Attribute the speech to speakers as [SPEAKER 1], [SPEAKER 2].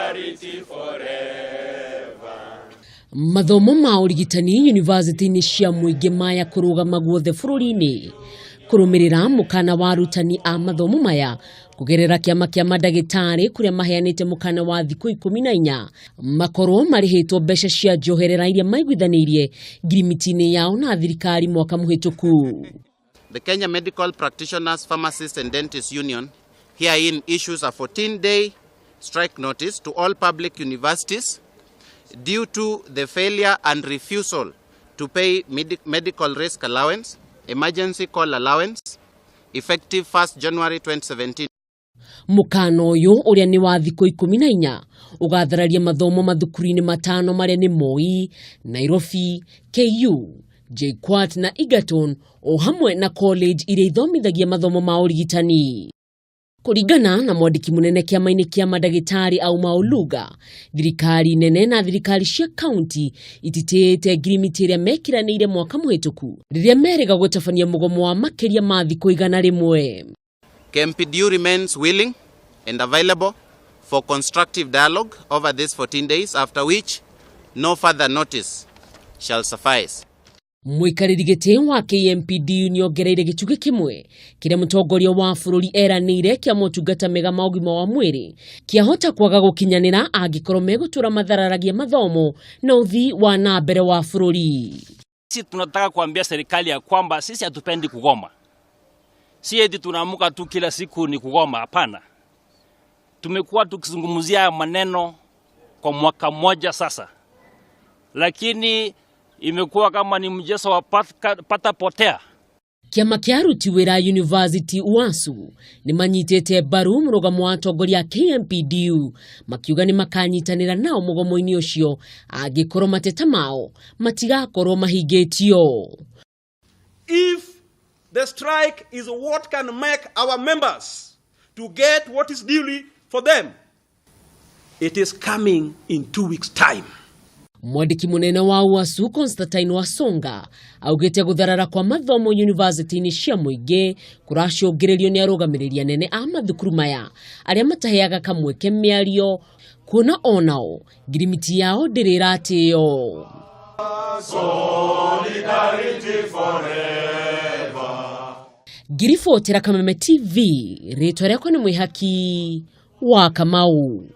[SPEAKER 1] Solidarity forever.
[SPEAKER 2] Mathomo ma urigitani university-ini cia muingi maya kurugama guothe bururi-ini kurumirira mukana wa arutani a mathomo maya kugerera kiama kia madagitari kuria maheanite mukana wa thiku 14 makorwo marihitwo mbeca cia njoherera iria maiguithanirie ngirimiti-ini yao na thirikari mwaka muhituku.
[SPEAKER 3] The Kenya Medical Practitioners, Pharmacists and Dentists Union herein issues a 14-day strike notice to all public universities due to the failure and refusal to pay medical risk allowance, emergency call allowance, effective 1st January 2017.
[SPEAKER 2] Mukano uyu uria ni wa thiku 14 ugathararia mathomo mathukuru-ini matano maria ni Moi, Nairobi, KU, JKUAT na Egerton o hamwe na college iria ithomithagia mathomo ma urigitani. Kuringana na mwandiki munene kiama-ini kia madagitari au mauluga, thirikari nene na thirikari cia county ititete ngirimiti iria mekiraniire mwaka muhituku riria merega gutabania mugomo wa makiria ma thiku 100.
[SPEAKER 3] KMPDU remains willing and available for constructive dialogue over these 14 days, after which no further notice shall suffice.
[SPEAKER 2] Muikariri giti wa KMPDU niongereire gichugi kimwe kiria mutongoria wa bururi eranire kia motungata mega ma ugima wa mwiri kiahota kwaga gukinyanira angikorwo megutura mathararagia mathomo na uthii wa na mbere wa bururi.
[SPEAKER 4] Sisi tunataka kuambia serikali ya kwamba sisi hatupendi kugoma. Si eti tunaamuka tu kila siku ni kugoma, hapana. Tumekuwa tukizungumzia maneno kwa mwaka mmoja sasa, lakini imekuwa kama ni mjeso wa pata potea.
[SPEAKER 2] Kiama kia aruti wira university UASU ni manyitete baru murugamo wa atongoria KMPDU makiuga ni makanyitanira nao mugomo-ini ucio angikorwo mateta mao matigakorwo mahingitio.
[SPEAKER 5] If the strike is what can make our members to get what is due for them, it is coming in 2 weeks' time.
[SPEAKER 2] Mwandiki munene wa UASU Constantine Wasonga augite gutharara kwa mathomo university-ini cia muingi kuracungiririo ni arugamiriria nene a mathukuru maya aria mataheaga kamweke miario kuona onao ngirimiti yao ndiriratio.
[SPEAKER 1] Solidarity forever.
[SPEAKER 2] Girifotera Kameme TV, ritwa riakwa ni Mwihaki wa Kamau.